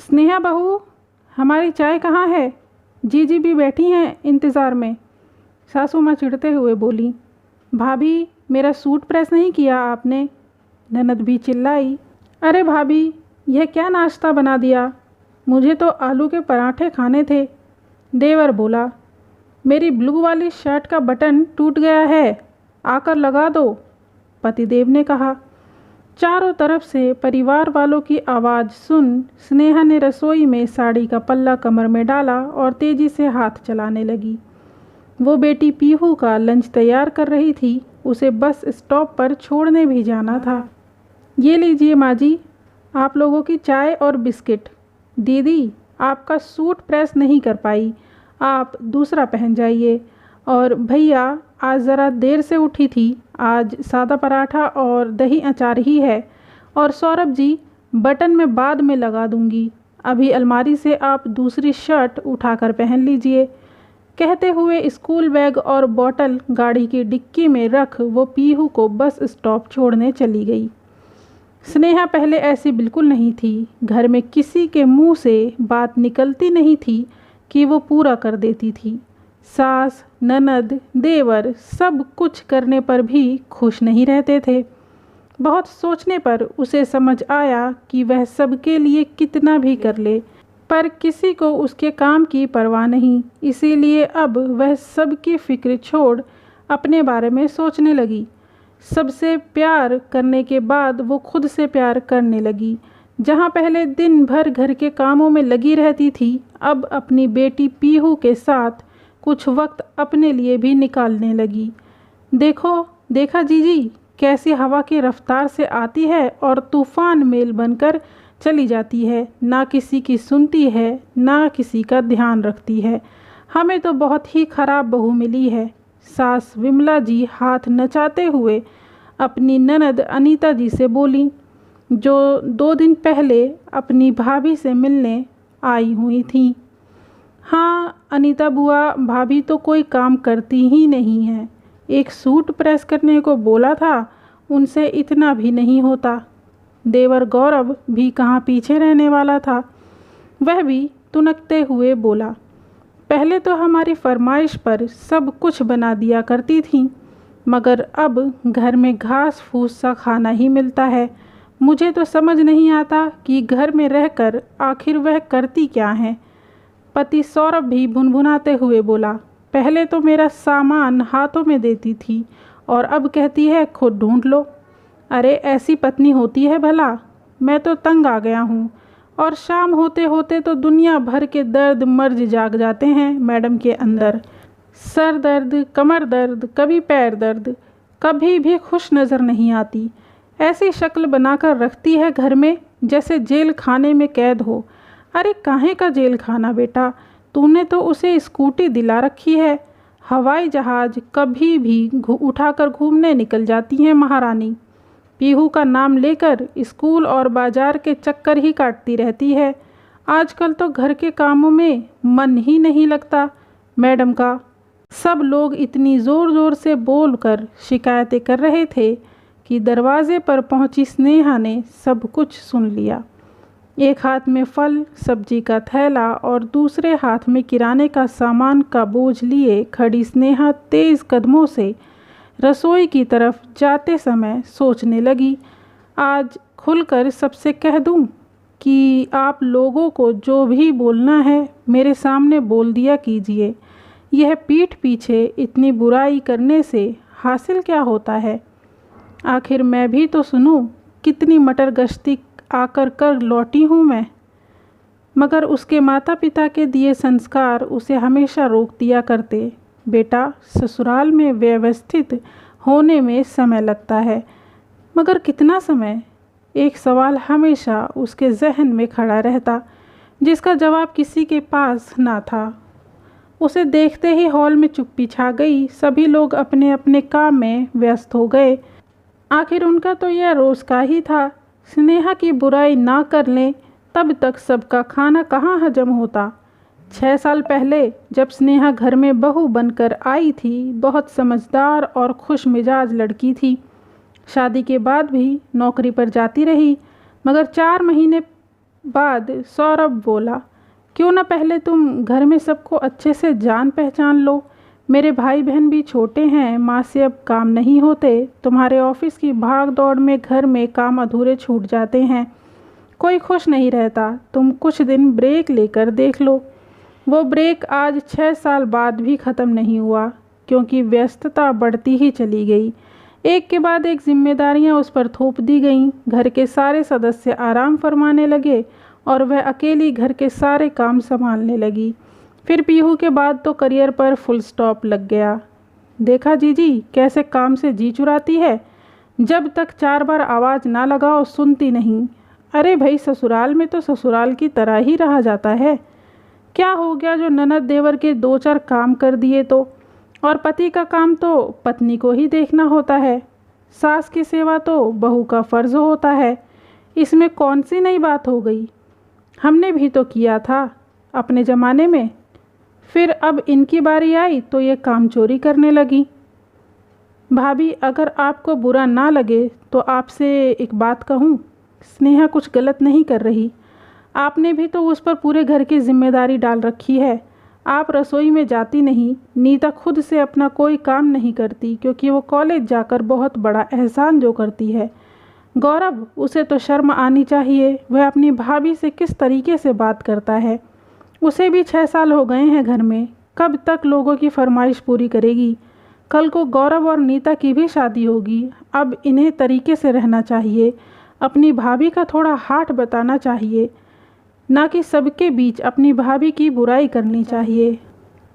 स्नेहा बहू, हमारी चाय कहाँ है? जीजी भी बैठी हैं इंतज़ार में। सासू माँ चिढ़ते हुए बोली। भाभी, मेरा सूट प्रेस नहीं किया आपने? ननद भी चिल्लाई। अरे भाभी, यह क्या नाश्ता बना दिया? मुझे तो आलू के पराठे खाने थे। देवर बोला। मेरी ब्लू वाली शर्ट का बटन टूट गया है, आकर लगा दो, पतिदेव ने कहा। चारों तरफ से परिवार वालों की आवाज़ सुन स्नेहा ने रसोई में साड़ी का पल्ला कमर में डाला और तेज़ी से हाथ चलाने लगी। वो बेटी पीहू का लंच तैयार कर रही थी। उसे बस स्टॉप पर छोड़ने भी जाना था। ये लीजिए माँ जी, आप लोगों की चाय और बिस्किट। दीदी, आपका सूट प्रेस नहीं कर पाई, आप दूसरा पहन जाइए। और भैया, आज ज़रा देर से उठी थी, आज सादा पराठा और दही अचार ही है। और सौरभ जी, बटन मैं बाद में लगा दूंगी, अभी अलमारी से आप दूसरी शर्ट उठाकर पहन लीजिए। कहते हुए स्कूल बैग और बॉटल गाड़ी की डिक्की में रख वो पीहू को बस स्टॉप छोड़ने चली गई। स्नेहा पहले ऐसी बिल्कुल नहीं थी। घर में किसी के मुंह से बात निकलती नहीं थी कि वो पूरा कर देती थी। सास, ननद, देवर सब कुछ करने पर भी खुश नहीं रहते थे। बहुत सोचने पर उसे समझ आया कि वह सबके लिए कितना भी कर ले, पर किसी को उसके काम की परवाह नहीं। इसीलिए अब वह सबकी फिक्र छोड़ अपने बारे में सोचने लगी। सबसे प्यार करने के बाद वो खुद से प्यार करने लगी। जहाँ पहले दिन भर घर के कामों में लगी रहती थी, अब अपनी बेटी पीहू के साथ कुछ वक्त अपने लिए भी निकालने लगी। देखा जीजी, कैसी हवा की रफ्तार से आती है और तूफान मेल बनकर चली जाती है। ना किसी की सुनती है, ना किसी का ध्यान रखती है। हमें तो बहुत ही खराब बहू मिली है। सास विमला जी हाथ नचाते हुए अपनी ननद अनीता जी से बोली, जो 2 दिन पहले अपनी भाभी से मिलने आई हुई थी। हाँ अनीता बुआ, भाभी तो कोई काम करती ही नहीं है। एक सूट प्रेस करने को बोला था, उनसे इतना भी नहीं होता। देवर गौरव भी कहाँ पीछे रहने वाला था। वह भी तुनकते हुए बोला, पहले तो हमारी फरमाइश पर सब कुछ बना दिया करती थी, मगर अब घर में घास फूस सा खाना ही मिलता है। मुझे तो समझ नहीं आता कि घर में रहकर आखिर वह करती क्या है। पति सौरभ भी भुनभुनाते हुए बोला, पहले तो मेरा सामान हाथों में देती थी और अब कहती है खुद ढूंढ लो। अरे ऐसी पत्नी होती है भला? मैं तो तंग आ गया हूँ। और शाम होते होते तो दुनिया भर के दर्द मर्ज जाग जाते हैं मैडम के अंदर। सर दर्द, कमर दर्द, कभी पैर दर्द, कभी भी खुश नज़र नहीं आती। ऐसी शक्ल बनाकर रखती है घर में जैसे जेल खाने में कैद हो। अरे काहे का जेल खाना बेटा, तूने तो उसे स्कूटी दिला रखी है। हवाई जहाज़ कभी भी उठाकर घूमने निकल जाती हैं महारानी। पीहू का नाम लेकर स्कूल और बाजार के चक्कर ही काटती रहती है। आजकल तो घर के कामों में मन ही नहीं लगता मैडम का। सब लोग इतनी ज़ोर ज़ोर से बोलकर शिकायतें कर रहे थे कि दरवाजे पर पहुंची स्नेहा ने सब कुछ सुन लिया। एक हाथ में फल सब्जी का थैला और दूसरे हाथ में किराने का सामान का बोझ लिए खड़ी स्नेहा तेज़ कदमों से रसोई की तरफ जाते समय सोचने लगी, आज खुलकर सबसे कह दूं कि आप लोगों को जो भी बोलना है मेरे सामने बोल दिया कीजिए। यह पीठ पीछे इतनी बुराई करने से हासिल क्या होता है? आखिर मैं भी तो सुनूं, कितनी मटर गश्ती आकर कर लौटी हूँ मैं। मगर उसके माता पिता के दिए संस्कार उसे हमेशा रोक दिया करते, बेटा ससुराल में व्यवस्थित होने में समय लगता है। मगर कितना समय? एक सवाल हमेशा उसके जहन में खड़ा रहता, जिसका जवाब किसी के पास ना था। उसे देखते ही हॉल में चुप्पी छा गई। सभी लोग अपने अपने काम में व्यस्त हो गए। आखिर उनका तो यह रोज़ का ही था। स्नेहा की बुराई ना कर लें तब तक सबका खाना कहाँ हजम होता। 6 साल पहले जब स्नेहा घर में बहू बनकर आई थी, बहुत समझदार और खुश मिजाज लड़की थी। शादी के बाद भी नौकरी पर जाती रही, मगर 4 महीने बाद सौरभ बोला, क्यों ना पहले तुम घर में सबको अच्छे से जान पहचान लो। मेरे भाई बहन भी छोटे हैं, माँ से अब काम नहीं होते। तुम्हारे ऑफिस की भाग दौड़ में घर में काम अधूरे छूट जाते हैं, कोई खुश नहीं रहता। तुम कुछ दिन ब्रेक लेकर देख लो। वो ब्रेक आज 6 साल बाद भी ख़त्म नहीं हुआ, क्योंकि व्यस्तता बढ़ती ही चली गई। एक के बाद एक जिम्मेदारियां उस पर थोप दी गईं। घर के सारे सदस्य आराम फरमाने लगे और वह अकेली घर के सारे काम संभालने लगी। फिर पीहू के बाद तो करियर पर फुल स्टॉप लग गया। देखा जीजी कैसे काम से जी चुराती है, जब तक 4 बार आवाज़ ना लगाओ सुनती नहीं। अरे भाई, ससुराल में तो ससुराल की तरह ही रहा जाता है। क्या हो गया जो ननद देवर के 2-4 काम कर दिए तो, और पति का काम तो पत्नी को ही देखना होता है। सास की सेवा तो बहू का फ़र्ज होता है। इसमें कौन सी नई बात हो गई, हमने भी तो किया था अपने ज़माने में। फिर अब इनकी बारी आई तो ये काम चोरी करने लगी। भाभी, अगर आपको बुरा ना लगे तो आपसे एक बात कहूँ। स्नेहा कुछ गलत नहीं कर रही। आपने भी तो उस पर पूरे घर की जिम्मेदारी डाल रखी है। आप रसोई में जाती नहीं, नीता खुद से अपना कोई काम नहीं करती, क्योंकि वो कॉलेज जाकर बहुत बड़ा एहसान जो करती है। गौरव, उसे तो शर्म आनी चाहिए। वह अपनी भाभी से किस तरीके से बात करता है। उसे भी 6 साल हो गए हैं घर में, कब तक लोगों की फरमाइश पूरी करेगी। कल को गौरव और नीता की भी शादी होगी। अब इन्हें तरीके से रहना चाहिए। अपनी भाभी का थोड़ा हाथ बताना चाहिए, ना कि सबके बीच अपनी भाभी की बुराई करनी चाहिए।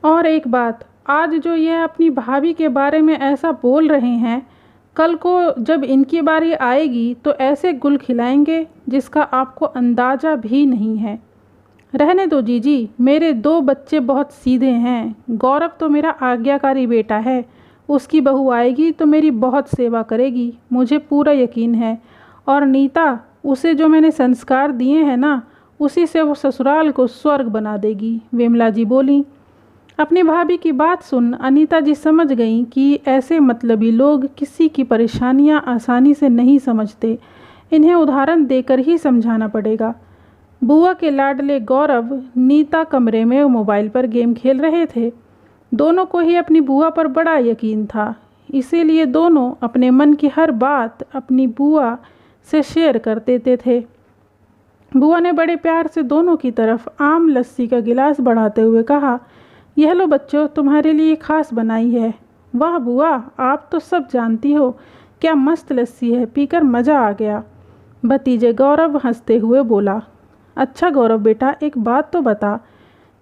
और एक बात, आज जो यह अपनी भाभी के बारे में ऐसा बोल रहे हैं, कल को जब इनकी बारी आएगी तो ऐसे गुल खिलाएंगे जिसका आपको अंदाज़ा भी नहीं है। रहने दो जीजी, मेरे 2 बच्चे बहुत सीधे हैं। गौरव तो मेरा आज्ञाकारी बेटा है। उसकी बहू आएगी तो मेरी बहुत सेवा करेगी, मुझे पूरा यकीन है। और नीता, उसे जो मैंने संस्कार दिए हैं ना, उसी से वो ससुराल को स्वर्ग बना देगी। विमला जी बोली। अपनी भाभी की बात सुन अनीता जी समझ गईं कि ऐसे मतलबी लोग किसी की परेशानियां आसानी से नहीं समझते। इन्हें उदाहरण देकर ही समझाना पड़ेगा। बुआ के लाडले गौरव नीता कमरे में मोबाइल पर गेम खेल रहे थे। दोनों को ही अपनी बुआ पर बड़ा यकीन था, इसीलिए दोनों अपने मन की हर बात अपनी बुआ से शेयर कर देते थे। बुआ ने बड़े प्यार से दोनों की तरफ आम लस्सी का गिलास बढ़ाते हुए कहा, यह लो बच्चों, तुम्हारे लिए खास बनाई है। वाह बुआ, आप तो सब जानती हो, क्या मस्त लस्सी है, पीकर मज़ा आ गया। भतीजे गौरव हंसते हुए बोला। अच्छा गौरव बेटा, एक बात तो बता,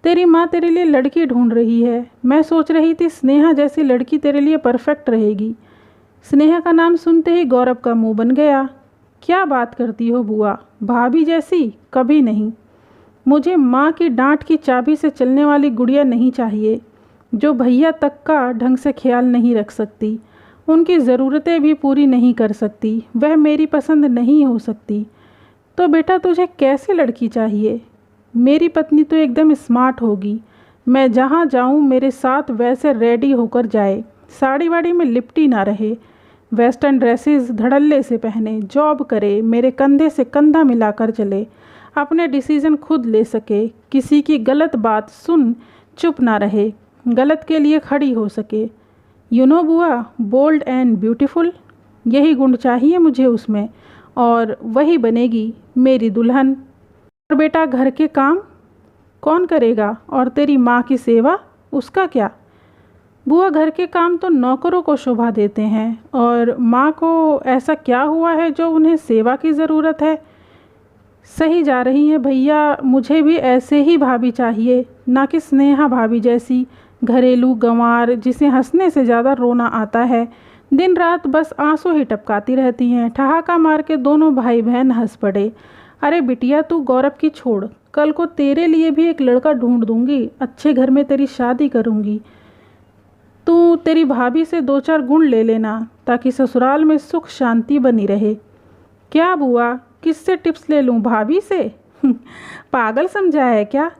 तेरी माँ तेरे लिए लड़की ढूंढ रही है। मैं सोच रही थी स्नेहा जैसी लड़की तेरे लिए परफेक्ट रहेगी। स्नेहा का नाम सुनते ही गौरव का मुंह बन गया। क्या बात करती हो बुआ, भाभी जैसी? कभी नहीं। मुझे माँ की डांट की चाबी से चलने वाली गुड़िया नहीं चाहिए, जो भैया तक का ढंग से ख्याल नहीं रख सकती, उनकी ज़रूरतें भी पूरी नहीं कर सकती। वह मेरी पसंद नहीं हो सकती। तो बेटा तुझे कैसी लड़की चाहिए? मेरी पत्नी तो एकदम स्मार्ट होगी। मैं जहाँ जाऊँ मेरे साथ वैसे रेडी होकर जाए, साड़ी वाड़ी में लिपटी ना रहे, वेस्टर्न ड्रेसेस धड़ल्ले से पहने, जॉब करे, मेरे कंधे से कंधा मिलाकर चले, अपने डिसीज़न खुद ले सके, किसी की गलत बात सुन चुप ना रहे, गलत के लिए खड़ी हो सके। यू नो बुआ, बोल्ड एंड ब्यूटीफुल, यही गुण चाहिए मुझे उसमें, और वही बनेगी मेरी दुल्हन। और बेटा घर के काम कौन करेगा, और तेरी माँ की सेवा उसका क्या? बुआ, घर के काम तो नौकरों को शोभा देते हैं, और माँ को ऐसा क्या हुआ है जो उन्हें सेवा की ज़रूरत है? सही जा रही हैं भैया, मुझे भी ऐसे ही भाभी चाहिए, ना कि स्नेहा भाभी जैसी घरेलू गंवार जिसे हंसने से ज़्यादा रोना आता है। दिन रात बस आंसू ही टपकाती रहती हैं। ठहाका मार के दोनों भाई बहन हंस पड़े। अरे बिटिया, तू गौरव की छोड़, कल को तेरे लिए भी एक लड़का ढूंढ दूंगी, अच्छे घर में तेरी शादी करूंगी। तू तेरी भाभी से 2-4 गुण ले लेना, ताकि ससुराल में सुख शांति बनी रहे। क्या बुआ, किससे टिप्स ले लूँ, भाभी से? पागल समझा है क्या?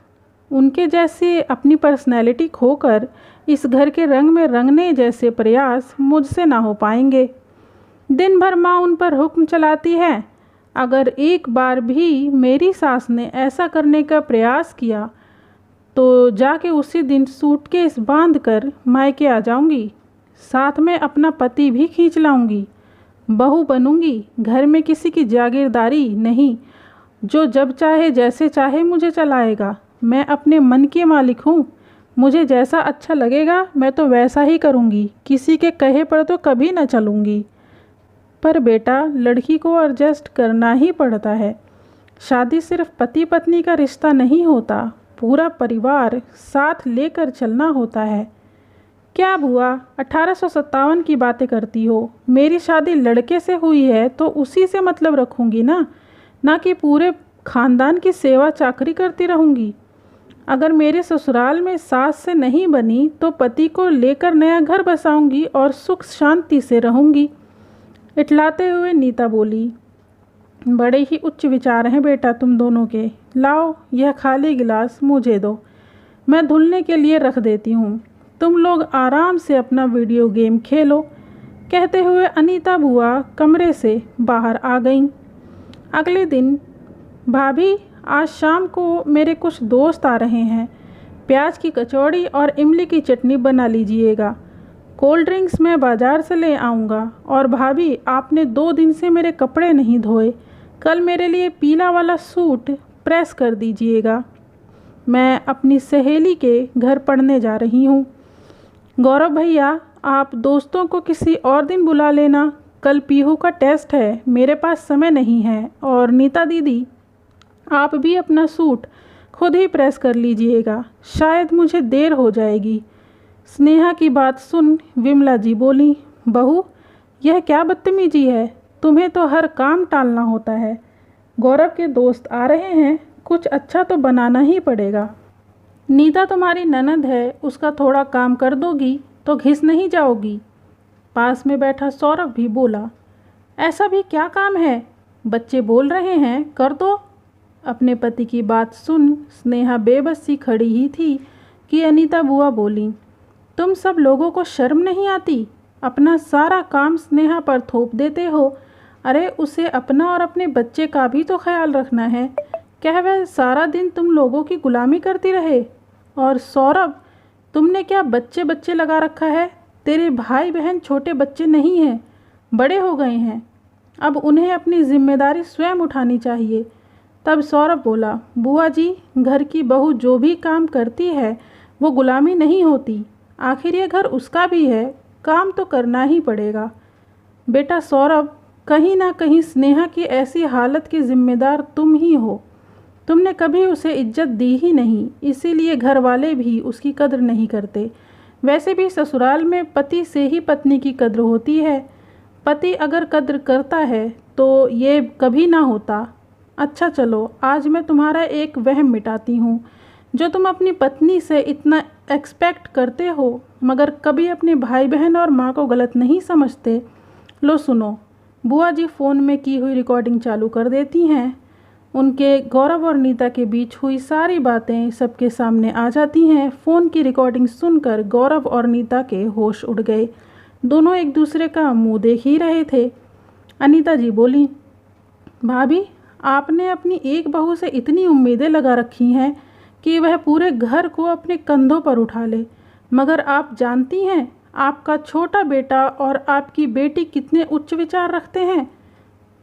उनके जैसे अपनी पर्सनैलिटी खोकर इस घर के रंग में रंगने जैसे प्रयास मुझसे ना हो पाएंगे। दिन भर माँ उन पर हुक्म चलाती है, अगर एक बार भी मेरी सास ने ऐसा करने का प्रयास किया तो जाके उसी दिन सूटकेस बांध कर मायके आ जाऊंगी, साथ में अपना पति भी खींच लाऊंगी। बहू बनूंगी, घर में किसी की जागीरदारी नहीं, जो जब चाहे जैसे चाहे मुझे चलाएगा। मैं अपने मन की मालिक हूँ, मुझे जैसा अच्छा लगेगा मैं तो वैसा ही करूँगी, किसी के कहे पर तो कभी न चलूँगी। पर बेटा, लड़की को एडजस्ट करना ही पड़ता है। शादी सिर्फ पति पत्नी का रिश्ता नहीं होता, पूरा परिवार साथ लेकर चलना होता है। क्या बुआ, 1857 की बातें करती हो? मेरी शादी लड़के से हुई है तो उसी से मतलब रखूँगी ना कि पूरे खानदान की सेवा चाकरी करती रहूँगी। अगर मेरे ससुराल में सास से नहीं बनी तो पति को लेकर नया घर बसाऊंगी और सुख शांति से रहूँगी। इटलाते हुए नीता बोली, बड़े ही उच्च विचार हैं बेटा तुम दोनों के। लाओ यह खाली गिलास मुझे दो, मैं धुलने के लिए रख देती हूँ। तुम लोग आराम से अपना वीडियो गेम खेलो। कहते हुए अनीता बुआ कमरे से बाहर आ गईं। अगले दिन, भाभी आज शाम को मेरे कुछ दोस्त आ रहे हैं, प्याज की कचौड़ी और इमली की चटनी बना लीजिएगा। कोल्ड ड्रिंक्स मैं बाज़ार से ले आऊँगा। और भाभी, आपने 2 दिन से मेरे कपड़े नहीं धोए, कल मेरे लिए पीला वाला सूट प्रेस कर दीजिएगा। मैं अपनी सहेली के घर पढ़ने जा रही हूँ। गौरव भैया, आप दोस्तों को किसी और दिन बुला लेना, कल पीहू का टेस्ट है, मेरे पास समय नहीं है। और नीता दीदी, आप भी अपना सूट खुद ही प्रेस कर लीजिएगा, शायद मुझे देर हो जाएगी। स्नेहा की बात सुन विमला जी बोली, बहू यह क्या बदतमीजी है, तुम्हें तो हर काम टालना होता है। गौरव के दोस्त आ रहे हैं, कुछ अच्छा तो बनाना ही पड़ेगा। नीता तुम्हारी ननद है, उसका थोड़ा काम कर दोगी तो घिस नहीं जाओगी। पास में बैठा सौरभ भी बोला, ऐसा भी क्या काम है, बच्चे बोल रहे हैं कर दो। अपने पति की बात सुन स्नेहा बेबस सी खड़ी ही थी कि अनीता बुआ बोली, तुम सब लोगों को शर्म नहीं आती, अपना सारा काम स्नेहा पर थोप देते हो। अरे उसे अपना और अपने बच्चे का भी तो ख्याल रखना है, क्या वह सारा दिन तुम लोगों की गुलामी करती रहे। और सौरभ, तुमने क्या बच्चे बच्चे लगा रखा है, तेरे भाई बहन छोटे बच्चे नहीं हैं, बड़े हो गए हैं, अब उन्हें अपनी जिम्मेदारी स्वयं उठानी चाहिए। तब सौरभ बोला, बुआ जी, घर की बहू जो भी काम करती है वो गुलामी नहीं होती, आखिर ये घर उसका भी है, काम तो करना ही पड़ेगा। बेटा सौरभ, कहीं ना कहीं स्नेहा की ऐसी हालत की जिम्मेदार तुम ही हो। तुमने कभी उसे इज्जत दी ही नहीं, इसीलिए घर वाले भी उसकी कद्र नहीं करते। वैसे भी ससुराल में पति से ही पत्नी की कद्र होती है, पति अगर कद्र करता है तो ये कभी ना होता। अच्छा चलो, आज मैं तुम्हारा एक वहम मिटाती हूँ, जो तुम अपनी पत्नी से इतना एक्सपेक्ट करते हो मगर कभी अपने भाई बहन और माँ को गलत नहीं समझते। लो सुनो। बुआ जी फ़ोन में की हुई रिकॉर्डिंग चालू कर देती हैं। उनके गौरव और नीता के बीच हुई सारी बातें सबके सामने आ जाती हैं। फ़ोन की रिकॉर्डिंग सुनकर गौरव और नीता के होश उड़ गए, दोनों एक दूसरे का मुंह देख ही रहे थे। अनीता जी बोली, भाभी, आपने अपनी एक बहू से इतनी उम्मीदें लगा रखी हैं कि वह पूरे घर को अपने कंधों पर उठा ले, मगर आप जानती हैं आपका छोटा बेटा और आपकी बेटी कितने उच्च विचार रखते हैं।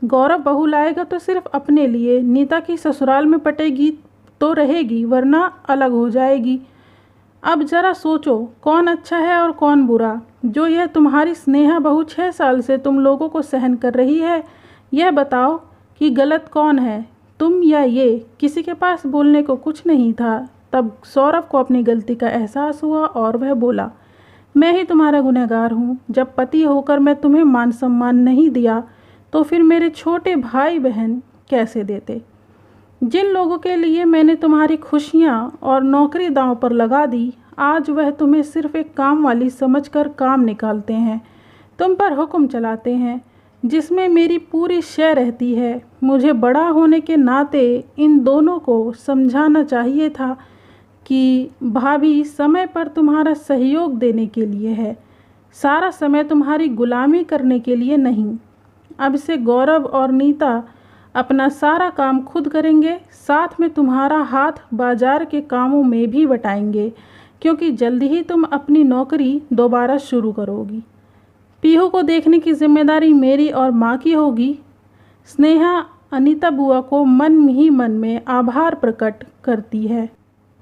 गौरव बहू लाएगा तो सिर्फ अपने लिए, नीता की ससुराल में पटेगी तो रहेगी वरना अलग हो जाएगी। अब ज़रा सोचो कौन अच्छा है और कौन बुरा। जो यह तुम्हारी स्नेहा बहू 6 साल से तुम लोगों को सहन कर रही है, यह बताओ कि गलत कौन है, तुम या ये। किसी के पास बोलने को कुछ नहीं था। तब सौरभ को अपनी गलती का एहसास हुआ और वह बोला, मैं ही तुम्हारा गुनहगार हूँ। जब पति होकर मैं तुम्हें मान सम्मान नहीं दिया तो फिर मेरे छोटे भाई बहन कैसे देते। जिन लोगों के लिए मैंने तुम्हारी खुशियाँ और नौकरी दांव पर लगा दी, आज वह तुम्हें सिर्फ एक काम वाली समझकर काम निकालते हैं, तुम पर हुक्म चलाते हैं, जिसमें मेरी पूरी शय रहती है। मुझे बड़ा होने के नाते इन दोनों को समझाना चाहिए था कि भाभी समय पर तुम्हारा सहयोग देने के लिए है, सारा समय तुम्हारी गुलामी करने के लिए नहीं। अब से गौरव और नीता अपना सारा काम खुद करेंगे, साथ में तुम्हारा हाथ बाजार के कामों में भी बटाएंगे, क्योंकि जल्दी ही तुम अपनी नौकरी दोबारा शुरू करोगी। पीहू को देखने की जिम्मेदारी मेरी और माँ की होगी। स्नेहा अनीता बुआ को मन ही मन में आभार प्रकट करती है।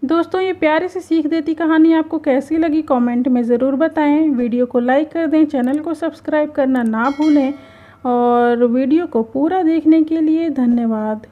दोस्तों, ये प्यारी सी सीख देती कहानी आपको कैसी लगी कमेंट में ज़रूर बताएं। वीडियो को लाइक कर दें, चैनल को सब्सक्राइब करना ना भूलें और वीडियो को पूरा देखने के लिए धन्यवाद।